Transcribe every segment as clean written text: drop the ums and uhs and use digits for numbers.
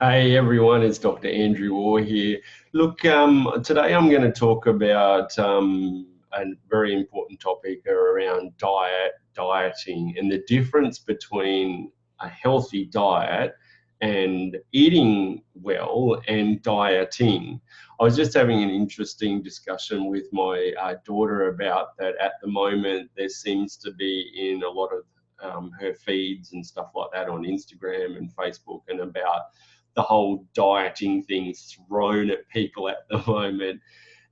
Hey everyone, it's Dr. Andrew Orr here. Look, today I'm going to talk about a very important topic around dieting, and the difference between a healthy diet and eating well and dieting. I was just having an interesting discussion with my daughter about that. At the moment, there seems to be in a lot of her feeds and stuff like that on Instagram and Facebook, and about the whole dieting thing thrown at people at the moment,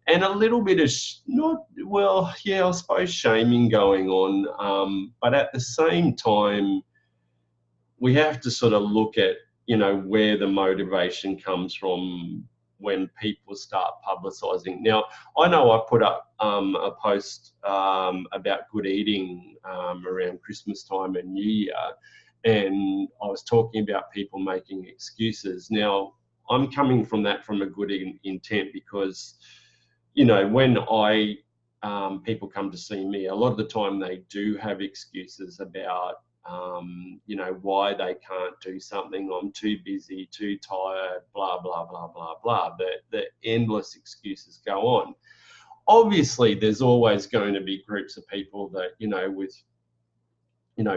and a little bit of not well, yeah, I suppose shaming going on, but at the same time, we have to sort of look at where the motivation comes from when people start publicizing. Now, I know I put up a post about good eating around Christmas time and New Year, and I was talking about people making excuses. Now, I'm coming from that from a good intent, because when people come to see me, a lot of the time they do have excuses about why they can't do something. I'm too busy, too tired, blah, blah, blah, blah, blah. The endless excuses go on. Obviously, there's always going to be groups of people that, with,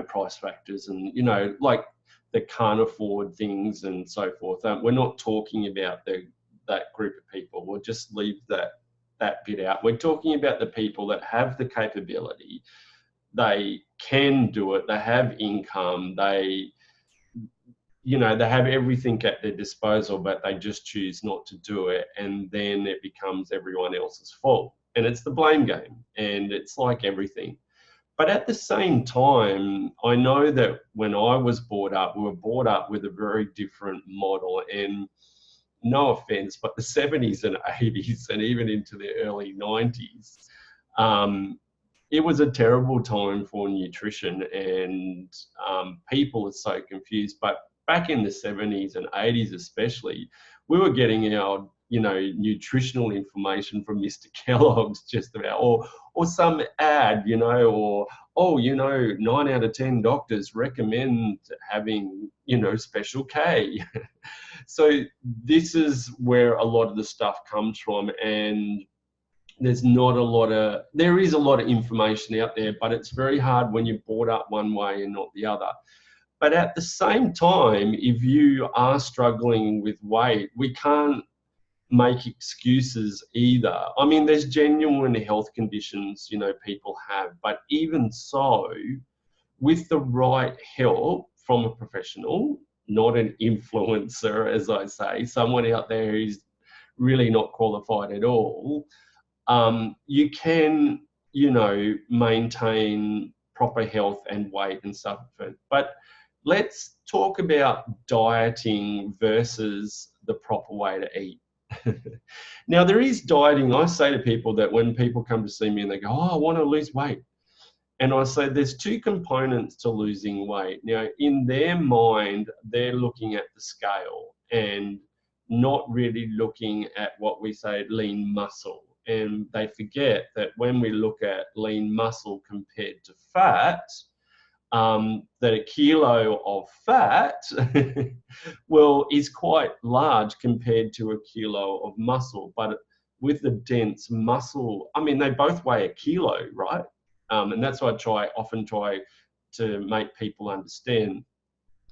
price factors and, like that can't afford things and so forth. We're not talking about that group of people. We'll just leave that bit out. We're talking about the people that have the capability. They can do it. They have income. They have everything at their disposal, but they just choose not to do it. And then it becomes everyone else's fault. And it's the blame game. And it's like everything. But at the same time, I know that when I was brought up, we were brought up with a very different model. And no offense, but the 70s and 80s and even into the early 90s, it was a terrible time for nutrition, and people are so confused. But back in the 70s and 80s especially, we were getting our nutritional information from Mr. Kellogg's just about, or some ad, or 9 out of 10 doctors recommend having Special K. So this is where a lot of the stuff comes from, and there is a lot of information out there, but it's very hard when you're brought up one way and not the other. But at the same time, if you are struggling with weight, we can't make excuses either. I mean, there's genuine health conditions, people have, but even so, with the right help from a professional, not an influencer, as I say, someone out there who's really not qualified at all, you can, maintain proper health and weight and stuff. But let's talk about dieting versus the proper way to eat. Now, there is dieting. I say to people that when people come to see me and they go, I want to lose weight. And I say there's two components to losing weight. Now, in their mind, they're looking at the scale and not really looking at what we say lean muscle. And they forget that when we look at lean muscle compared to fat, that a kilo of fat is quite large compared to a kilo of muscle. But with the dense muscle, I mean, they both weigh a kilo, right? And that's what I often try to make people understand.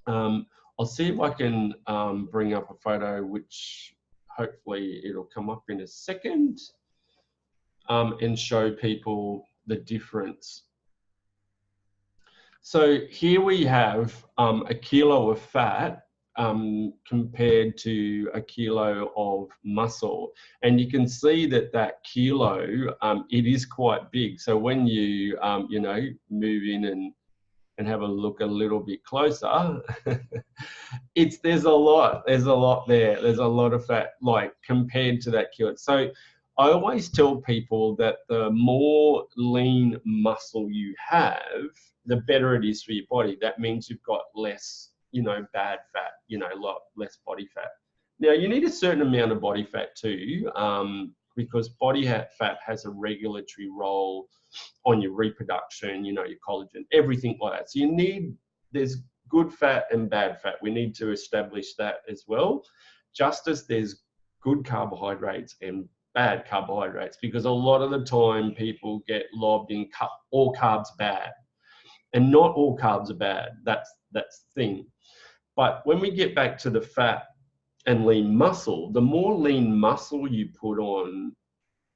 I'll see if I can bring up a photo, which hopefully it'll come up in a second, and show people the difference. So here we have a kilo of fat compared to a kilo of muscle, and you can see that kilo, it is quite big. So when you move in and have a look a little bit closer, there's a lot there. There's a lot of fat, like, compared to that kilo. So I always tell people that the more lean muscle you have, the better it is for your body. That means you've got less, bad fat, lot less body fat. Now, you need a certain amount of body fat too, because body fat has a regulatory role on your reproduction, your collagen, everything like that. So there's good fat and bad fat. We need to establish that as well, just as there's good carbohydrates and bad carbohydrates, because a lot of the time people get lobbed in all carbs bad, and not all carbs are bad. That's the thing. But when we get back to the fat and lean muscle, the more lean muscle you put on,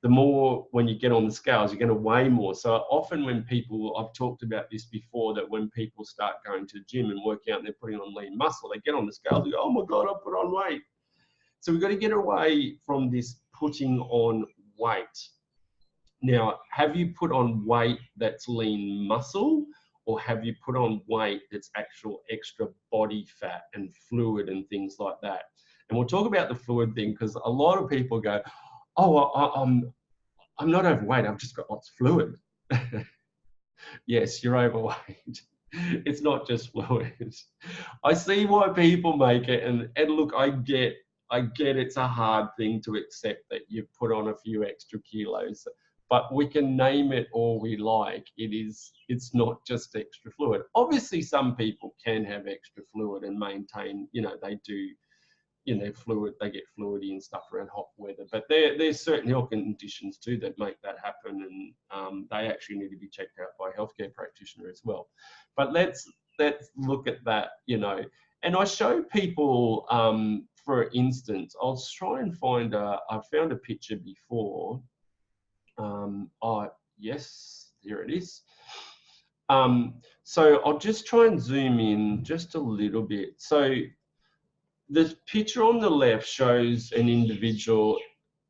the more, when you get on the scales, you're going to weigh more. So often when people, I've talked about this before, that when people start going to the gym and working out and they're putting on lean muscle, they get on the scales and go, oh my God, I put on weight. So we've got to get away from this putting on weight. Now, have you put on weight that's lean muscle, or have you put on weight that's actual extra body fat and fluid and things like that? And we'll talk about the fluid thing, because a lot of people go, oh, I'm not overweight, I've just got lots of fluid. Yes, you're overweight. It's not just fluid. I see why people make it, and look, I get it's a hard thing to accept that you've put on a few extra kilos, but we can name it all we like. It's not just extra fluid. Obviously, some people can have extra fluid and maintain, they do, fluid, they get fluidy and stuff around hot weather, but there's certain health conditions too that make that happen, and they actually need to be checked out by a healthcare practitioner as well. But let's look at that, and I show people, for instance, I'll try and find I found a picture before. Oh yes, here it is. So I'll just try and zoom in just a little bit. So the picture on the left shows an individual,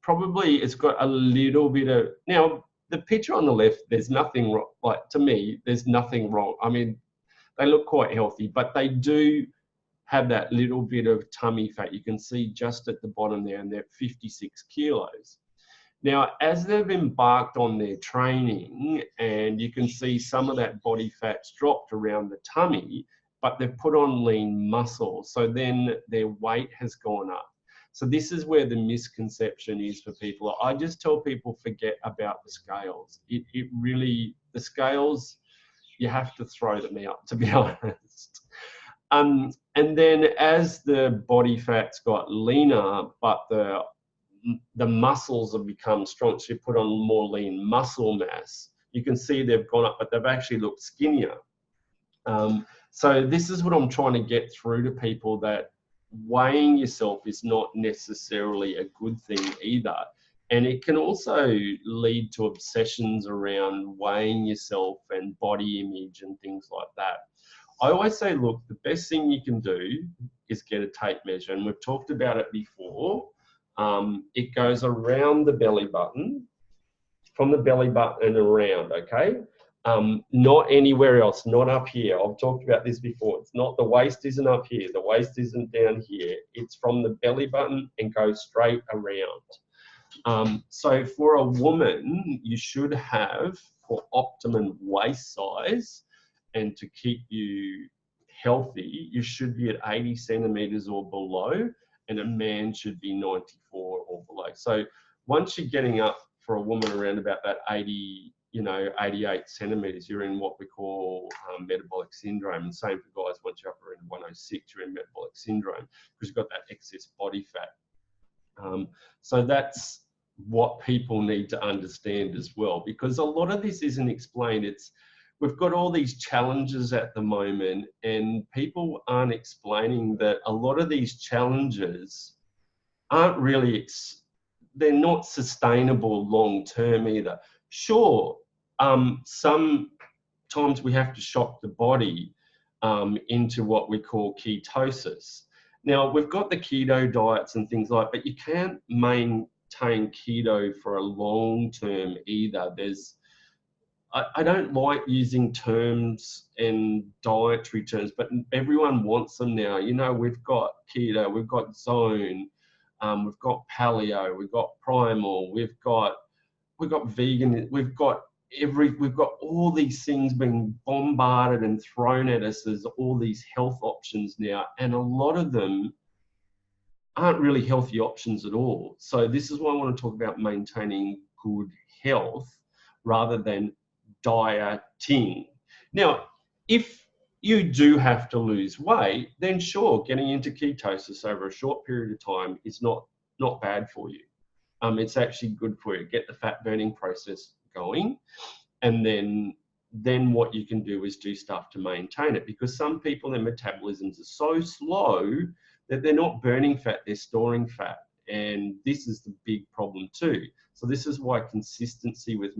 probably it's got a little bit of, now the picture on the left, there's nothing wrong, like to me, there's nothing wrong. I mean, they look quite healthy, but they do have that little bit of tummy fat. You can see just at the bottom there, and they're 56 kilos. Now, as they've embarked on their training, and you can see some of that body fat's dropped around the tummy, but they've put on lean muscle. So then their weight has gone up. So this is where the misconception is for people. I just tell people, forget about the scales. It really, the scales, you have to throw them out, to be honest. And then as the body fat's got leaner, but the muscles have become strong, so you put on more lean muscle mass, you can see they've gone up, but they've actually looked skinnier. So this is what I'm trying to get through to people, that weighing yourself is not necessarily a good thing either. And it can also lead to obsessions around weighing yourself and body image and things like that. I always say, look, the best thing you can do is get a tape measure. And we've talked about it before. It goes around the belly button, from the belly button and around, okay? Not anywhere else, not up here. I've talked about this before. It's not, the waist isn't up here, the waist isn't down here. It's from the belly button and goes straight around. So for a woman, you should have, for optimum waist size and to keep you healthy, you should be at 80 centimeters or below, and a man should be 94 or below. So once you're getting up, for a woman, around about that 80, 88 centimeters, you're in what we call metabolic syndrome. And same for guys, once you're up around 106, you're in metabolic syndrome, because you've got that excess body fat. So that's what people need to understand as well, because a lot of this isn't explained. We've got all these challenges at the moment, and people aren't explaining that a lot of these challenges aren't really, they're not sustainable long term either. Sure, sometimes we have to shock the body into what we call ketosis. Now, we've got the keto diets and things like that, but you can't maintain keto for a long term either. I don't like using terms and dietary terms, but everyone wants them now. We've got keto, we've got zone, we've got paleo, we've got primal, we've got vegan, we've got all these things being bombarded and thrown at us as all these health options now, and a lot of them aren't really healthy options at all. So this is why I want to talk about maintaining good health rather than dieting. Now, if you do have to lose weight, then sure, getting into ketosis over a short period of time is not bad for you. It's actually good for you. Get the fat burning process going, and then what you can do is do stuff to maintain it, because some people, their metabolisms are so slow that they're not burning fat, they're storing fat. And this is the big problem too. So this is why consistency with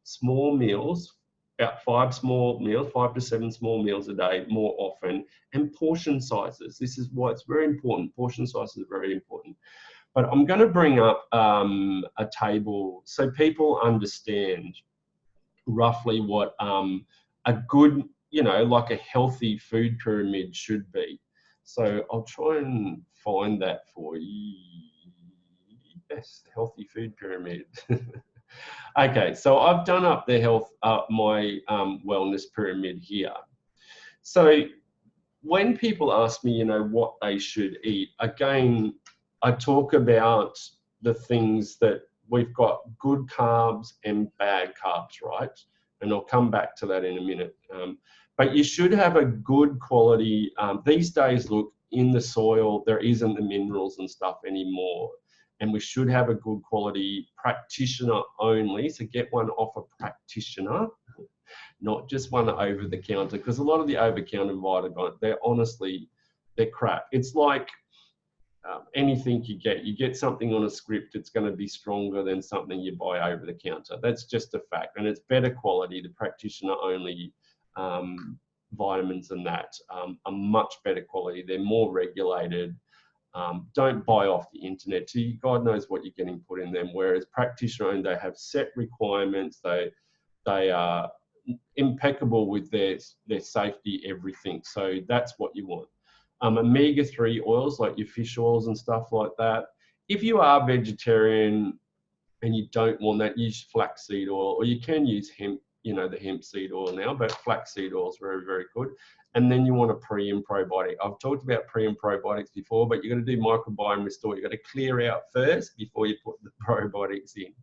small meals, about 5 to 7 small meals a day more often, and portion sizes. This is why it's very important. Portion sizes are very important. But I'm going to bring up a table so people understand roughly what a good, like a healthy food pyramid should be. So I'll try and find that for you. Yes, healthy food pyramid. Okay, so I've done up the my wellness pyramid here. So when people ask me, what they should eat, again, I talk about the things that we've got good carbs and bad carbs, right? And I'll come back to that in a minute. But you should have a good quality. These days, look, in the soil, there isn't the minerals and stuff anymore. And we should have a good quality practitioner only. So get one off a practitioner, not just one over the counter, because a lot of the over counter vitamins, they're crap. It's like anything you get something on a script, it's going to be stronger than something you buy over the counter. That's just a fact. And it's better quality. The practitioner only vitamins than that are much better quality. They're more regulated. Don't buy off the internet. God knows what you're getting put in them. Whereas practitioner owned, they have set requirements. They are impeccable with their safety, everything. So that's what you want. Omega-3 oils, like your fish oils and stuff like that. If you are vegetarian and you don't want that, use flaxseed oil, or you can use hemp, the hemp seed oil now, but flaxseed oil is very, very good. And then you want a pre and probiotic. I've talked about pre and probiotics before, but you're going to do microbiome restore. You've got to clear out first before you put the probiotics in.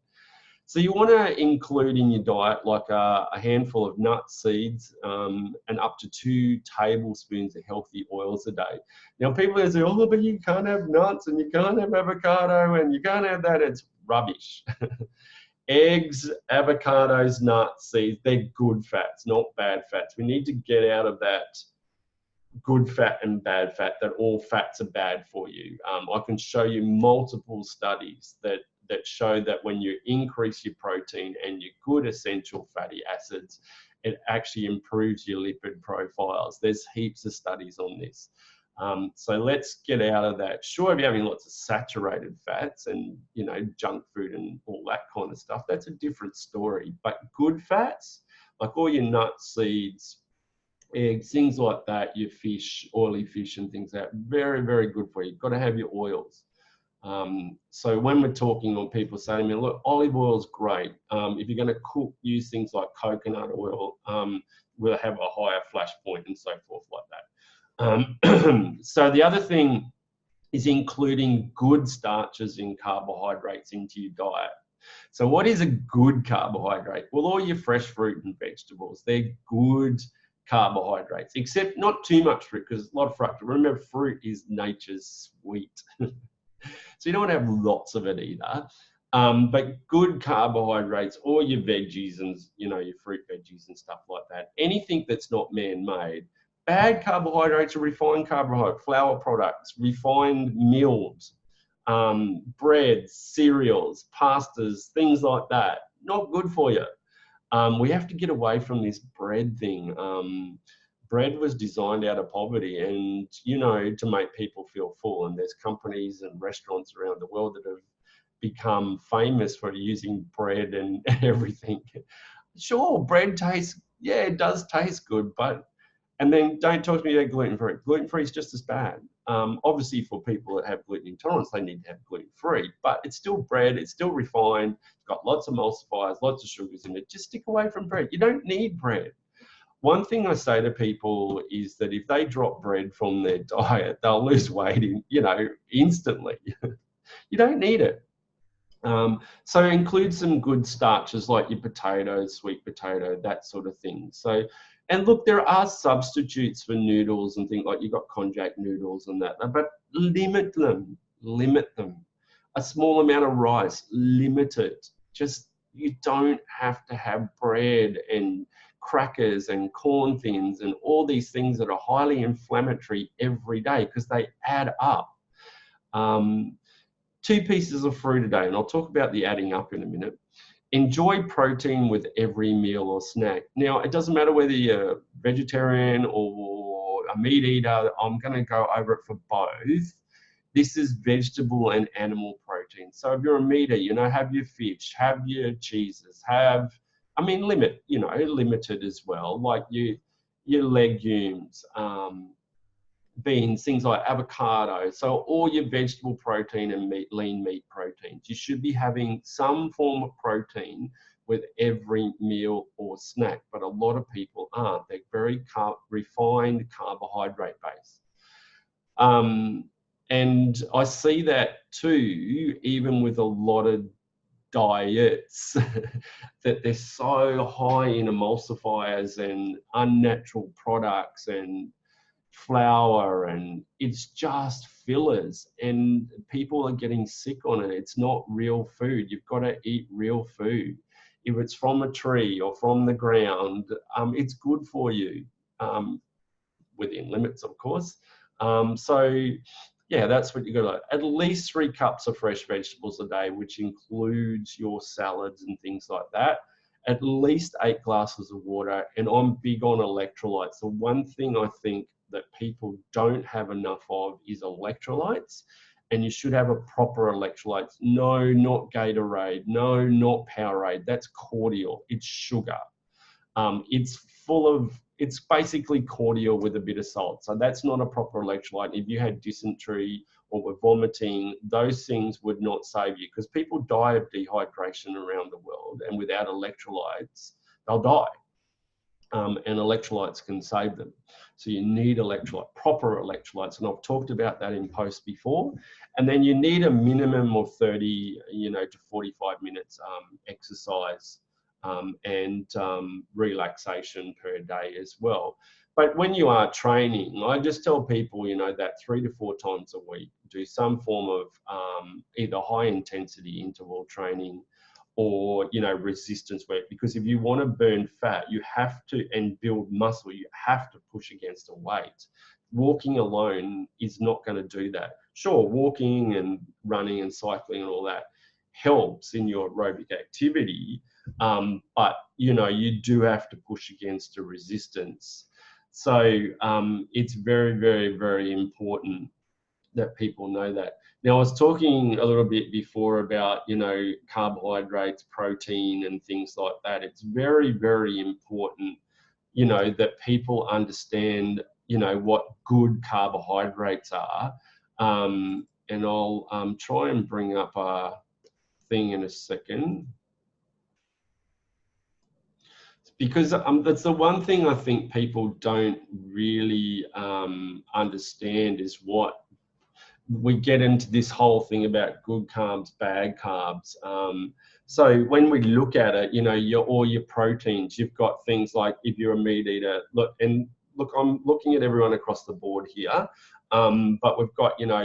So you want to include in your diet like a handful of nuts, seeds, and up to 2 tablespoons of healthy oils a day. Now people are saying, oh, but you can't have nuts and you can't have avocado and you can't have that. It's rubbish. Eggs, avocados, nuts, seeds, they're good fats, not bad fats. We need to get out of that good fat and bad fat, that all fats are bad for you. I can show you multiple studies that show that when you increase your protein and your good essential fatty acids, it actually improves your lipid profiles. There's heaps of studies on this. So let's get out of that. Sure, if you're having lots of saturated fats and, junk food and all that kind of stuff, that's a different story. But good fats, like all your nuts, seeds, eggs, things like that, your fish, oily fish and things like that, very, very good for you. You've got to have your oils. So when we're talking, when people say to me, look, olive oil is great. If you're going to cook, use things like coconut oil, will have a higher flash point and so forth like that. So the other thing is including good starches and carbohydrates into your diet. So what is a good carbohydrate? Well, all your fresh fruit and vegetables, they're good carbohydrates, except not too much fruit, because a lot of fructose. Remember, fruit is nature's sweet. So you don't want to have lots of it either. But good carbohydrates, all your veggies and, your fruit veggies and stuff like that. Anything that's not man-made. Bad carbohydrates are refined carbohydrates, flour products, refined meals, breads, cereals, pastas, things like that. Not good for you. We have to get away from this bread thing. Bread was designed out of poverty and, to make people feel full. And there's companies and restaurants around the world that have become famous for using bread and everything. Sure, bread tastes, it does taste good, and then don't talk to me about gluten-free. Gluten-free is just as bad. Obviously, for people that have gluten intolerance, they need to have gluten-free, but it's still bread, it's still refined, it's got lots of emulsifiers, lots of sugars in it. Just stick away from bread. You don't need bread. One thing I say to people is that if they drop bread from their diet, they'll lose weight instantly. You don't need it. So include some good starches like your potatoes, sweet potato, that sort of thing. So And look, there are substitutes for noodles and things like you've got konjac noodles and that, but limit them, limit them. A small amount of rice, limit it. Just, you don't have to have bread and crackers and corn thins and all these things that are highly inflammatory every day because they add up. 2 pieces of fruit a day, and I'll talk about the adding up in a minute. Enjoy protein with every meal or snack. Now, it doesn't matter whether you're vegetarian or a meat eater, I'm going to go over it for both. This is vegetable and animal protein. So if you're a meat eater, have your fish, have your cheeses, limit, limited as well, like your legumes, beans, things like avocado. So all your vegetable protein and meat, lean meat proteins. You should be having some form of protein with every meal or snack, but a lot of people aren't. They're very refined carbohydrate based. And I see that too, even with a lot of diets, that they're so high in emulsifiers and unnatural products and flour, and it's just fillers, and people are getting sick on it. It's not real food. You've got to eat real food. If it's from a tree or from the ground, it's good for you, within limits, of course. So yeah, that's what you got to, at least 3 cups of fresh vegetables a day, which includes your salads and things like that. At least 8 glasses of water. And I'm big on electrolytes. The one thing I think that people don't have enough of is electrolytes, and you should have a proper electrolytes. No, not Gatorade. No, not Powerade. That's cordial. It's sugar. It's basically cordial with a bit of salt. So that's not a proper electrolyte. If you had dysentery or were vomiting, those things would not save you, because people die of dehydration around the world, and without electrolytes, they'll die. And electrolytes can save them. So you need proper electrolytes. And I've talked about that in posts before. And then you need a minimum of 30, to 45 minutes exercise and relaxation per day as well. But when you are training, I just tell people, that 3 to 4 times a week, do some form of either high intensity interval training or resistance work, because if you want to burn fat, you have to, and build muscle, you have to push against a weight. Walking alone is not going to do that. Sure, walking and running and cycling and all that helps in your aerobic activity, but you do have to push against a resistance. So it's very, very, very important that people know that. Now, I was talking a little bit before about, carbohydrates, protein, and things like that. It's very, very important, that people understand, what good carbohydrates are. And I'll try and bring up a thing in a second. Because that's the one thing I think people don't really understand, is what we get into this whole thing about good carbs, bad carbs. So when we look at it, all your proteins, you've got things like, if you're a meat eater, look, I'm looking at everyone across the board here, but we've got, your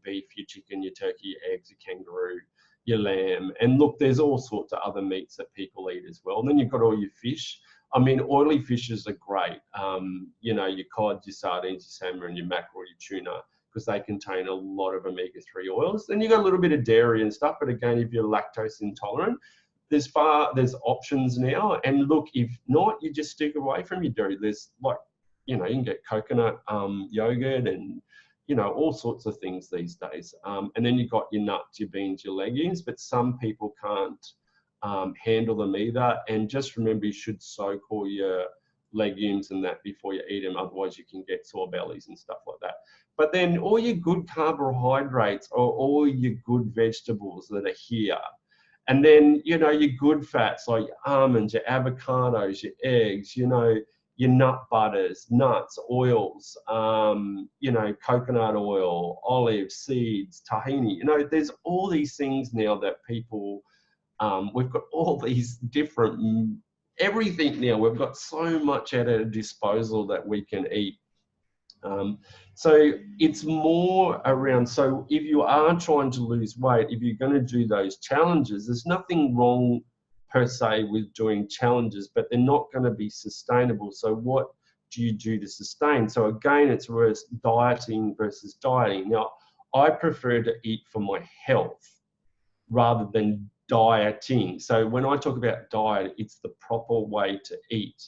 beef, your chicken, your turkey, your eggs, your kangaroo, your lamb, and look, there's all sorts of other meats that people eat as well. And then you've got all your fish. Oily fishes are great. Your cod, your sardines, your salmon, your mackerel, your tuna, because they contain a lot of omega-3 oils. Then you've got a little bit of dairy and stuff, but again, if you're lactose intolerant, there's options now. And look, if not, you just stick away from your dairy. There's you can get coconut yogurt and, all sorts of things these days. And then you've got your nuts, your beans, your legumes, but some people can't handle them either. And just remember, you should soak all your legumes and that before you eat them, otherwise you can get sore bellies and stuff like that. But then all your good carbohydrates are all your good vegetables that are here. And then, your good fats like your almonds, your avocados, your eggs, your nut butters, nuts, oils, coconut oil, olives, seeds, tahini. There's all these things now that people, we've got all these different everything now. We've got so much at our disposal that we can eat. So it's more around, so if you are trying to lose weight, if you're going to do those challenges, there's nothing wrong per se with doing challenges, but they're not going to be sustainable. So what do you do to sustain? So again, it's worth dieting versus dieting. Now, I prefer to eat for my health rather than dieting. So when I talk about diet, it's the proper way to eat.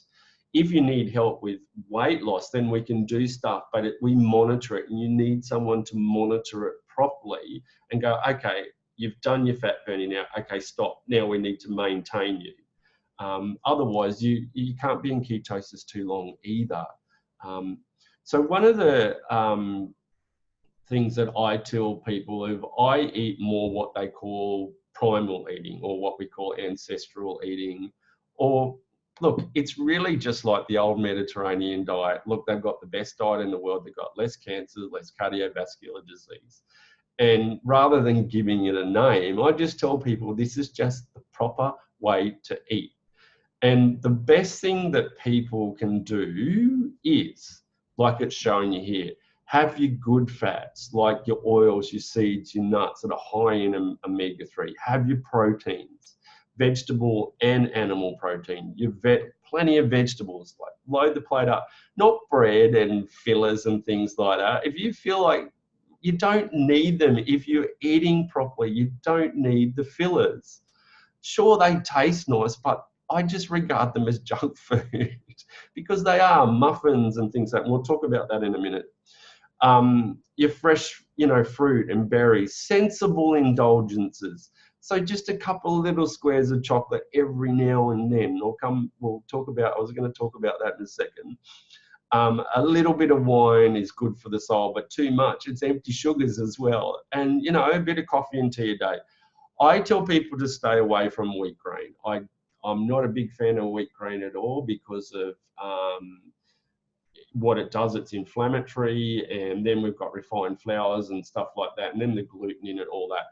If you need help with weight loss, then we can do stuff, but we monitor it, and you need someone to monitor it properly and go, okay, you've done your fat burning now. Okay, stop. Now we need to maintain you. Otherwise, you can't be in ketosis too long either. So one of the things that I tell people, if I eat more what they call primal eating, or what we call ancestral eating, or look, it's really just like the old Mediterranean diet. Look, they've got the best diet in the world. They've got less cancer, less cardiovascular disease. And rather than giving it a name, I just tell people this is just the proper way to eat. And the best thing that people can do is, like it's showing you here, have your good fats, like your oils, your seeds, your nuts that are high in omega-3. Have your proteins, vegetable and animal protein. Plenty of vegetables, like load the plate up, not bread and fillers and things like that. If you feel like you don't need them, if you're eating properly, you don't need the fillers. Sure, they taste nice, but I just regard them as junk food because they are muffins and things like that. And we'll talk about that in a minute. Your fresh, fruit and berries, sensible indulgences. So just a couple of little squares of chocolate every now and then. I was going to talk about that in a second. A little bit of wine is good for the soul, but too much, it's empty sugars as well. And, a bit of coffee and tea a day. I tell people to stay away from wheat grain. I'm not a big fan of wheat grain at all because of what it does. It's inflammatory, and then we've got refined flours and stuff like that, and then the gluten in it, all that.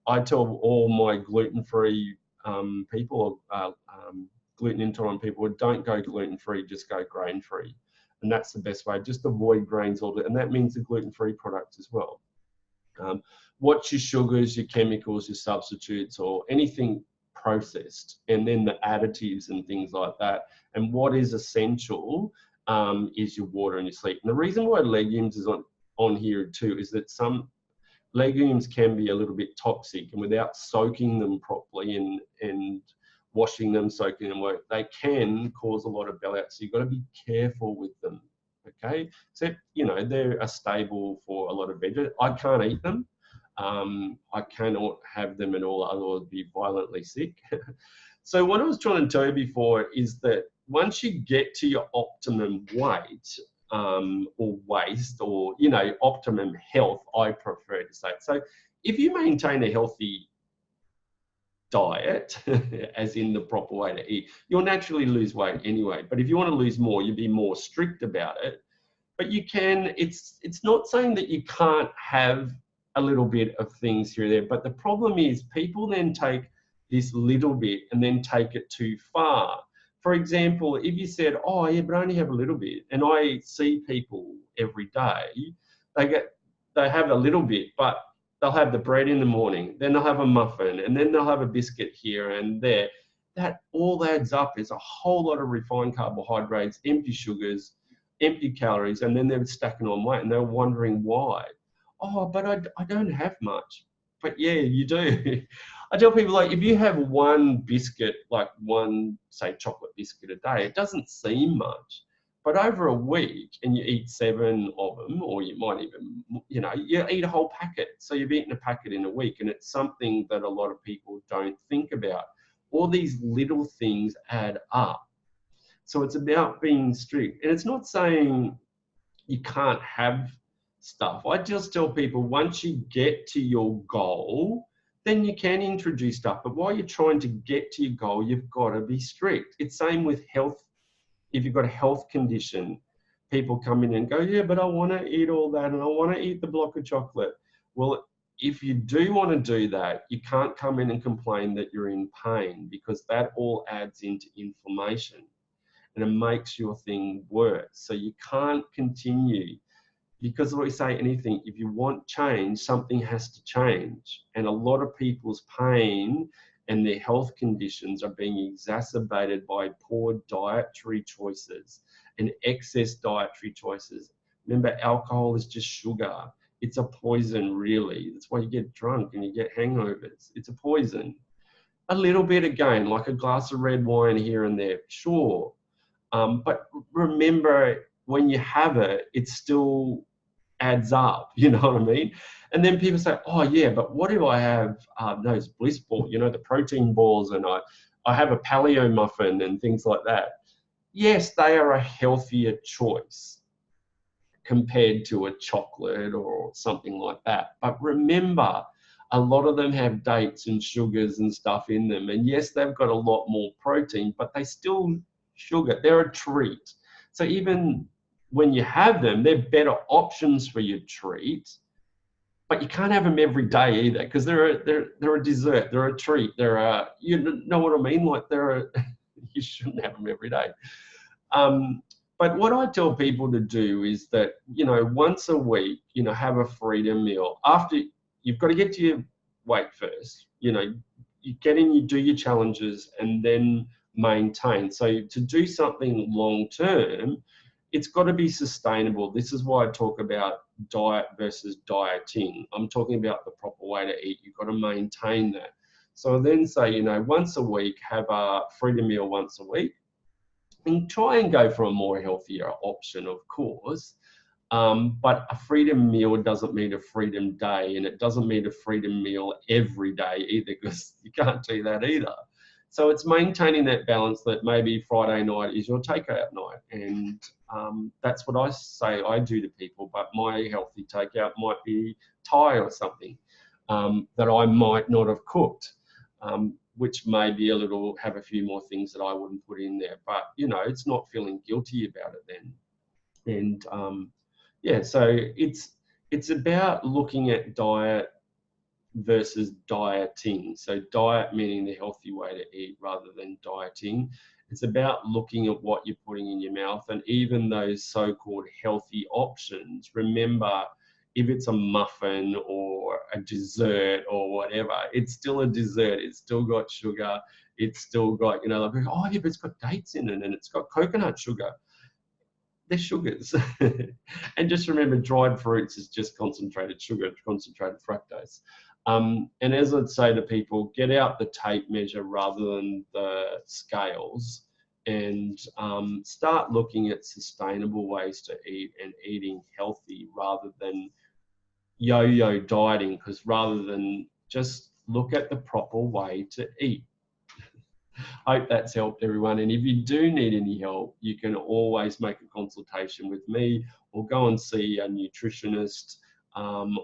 I tell all my gluten-free people, gluten intolerant people, don't go gluten-free, just go grain-free. And that's the best way. Just avoid grains all day, and that means the gluten-free products as well. Watch your sugars, your chemicals, your substitutes, or anything processed, and then the additives and things like that. And what is essential is your water and your sleep. And the reason why legumes is on here too is that some legumes can be a little bit toxic, and without soaking them properly and washing them, soaking them, they can cause a lot of belly out. So you've got to be careful with them. Okay, except they're a staple for a lot of veggies. I can't eat them. I cannot have them at all, otherwise I'd be violently sick. So what I was trying to tell you before is that once you get to your optimum weight or waist, or optimum health, I prefer to say. So if you maintain a healthy diet, as in the proper way to eat, you'll naturally lose weight anyway. But if you want to lose more, you'll be more strict about it. But you can, it's not saying that you can't have a little bit of things here or there, but the problem is people then take this little bit and then take it too far. For example, if you said, oh yeah, but I only have a little bit, and I see people every day, they have a little bit, but they'll have the bread in the morning, then they'll have a muffin, and then they'll have a biscuit here and there. That all adds up. It's a whole lot of refined carbohydrates, empty sugars, empty calories, and then they're stacking on weight, and they're wondering why. Oh, but I don't have much. But yeah, you do. I tell people, like, if you have one biscuit, like one, say, chocolate biscuit a day, it doesn't seem much. But over a week, and you eat 7 of them, or you might even, you eat a whole packet. So you've eaten a packet in a week, and it's something that a lot of people don't think about. All these little things add up. So it's about being strict. And it's not saying you can't have stuff. I just tell people, once you get to your goal, then you can introduce stuff. But while you're trying to get to your goal, you've got to be strict. It's same with health. If you've got a health condition, people come in and go, yeah, but I want to eat all that, and I want to eat the block of chocolate. Well, if you do want to do that, you can't come in and complain that you're in pain, because that all adds into inflammation and it makes your thing worse. So you can't continue, because we say anything, if you want change, something has to change. And a lot of people's pain and their health conditions are being exacerbated by poor dietary choices and excess dietary choices. Remember, alcohol is just sugar. It's a poison, really. That's why you get drunk and you get hangovers. It's a poison. A little bit, again, like a glass of red wine here and there, sure. But remember, when you have it, it still adds up, you know what I mean? And then people say, oh yeah, but what if I have those bliss balls, you know, the protein balls, and I have a paleo muffin and things like that. Yes, they are a healthier choice compared to a chocolate or something like that. But remember, a lot of them have dates and sugars and stuff in them. And yes, they've got a lot more protein, but they still sugar. They're a treat. So even when you have them, they're better options for your treat. But you can't have them every day either, because they're a dessert, they're a treat, they're a, you know what I mean? Like you shouldn't have them every day. But what I tell people to do is that, you know, once a week, you know, have a freedom meal. After, you've got to get to your weight first, you know, you get in, you do your challenges, and then maintain. So to do something long term, it's got to be sustainable. This is why I talk about diet versus dieting. I'm talking about the proper way to eat. You've got to maintain that. So I then say, you know, once a week, have a freedom meal once a week, and try and go for a more healthier option, of course. But a freedom meal doesn't mean a freedom day, and it doesn't mean a freedom meal every day either, because you can't do that either. So it's maintaining that balance, that maybe Friday night is your takeout night. And that's what I say I do to people. But my healthy takeout might be Thai or something that I might not have cooked, which may be a little, have a few more things that I wouldn't put in there. But, you know, it's not feeling guilty about it then. And yeah, so it's about looking at diet versus dieting. So diet meaning the healthy way to eat rather than dieting. It's about looking at what you're putting in your mouth, and even those so-called healthy options. Remember, if it's a muffin or a dessert or whatever, it's still a dessert. It's still got sugar. It's still got, you know, like, oh yeah, but it's got dates in it and it's got coconut sugar. They're sugars. And just remember, dried fruits is just concentrated sugar, concentrated fructose. And as I'd say to people, get out the tape measure rather than the scales, and start looking at sustainable ways to eat and eating healthy rather than yo-yo dieting, because rather than just look at the proper way to eat. I hope that's helped everyone. And if you do need any help, you can always make a consultation with me, or go and see a nutritionist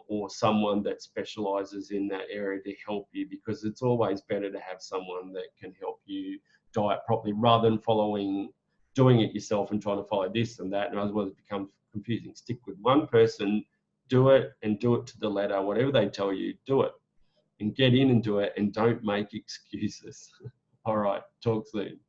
or someone that specializes in that area to help you, because it's always better to have someone that can help you diet properly rather than doing it yourself and trying to follow this and that. And otherwise it becomes confusing. Stick with one person, do it, and do it to the letter. Whatever they tell you, do it, and get in and do it, and don't make excuses. All right, talk soon.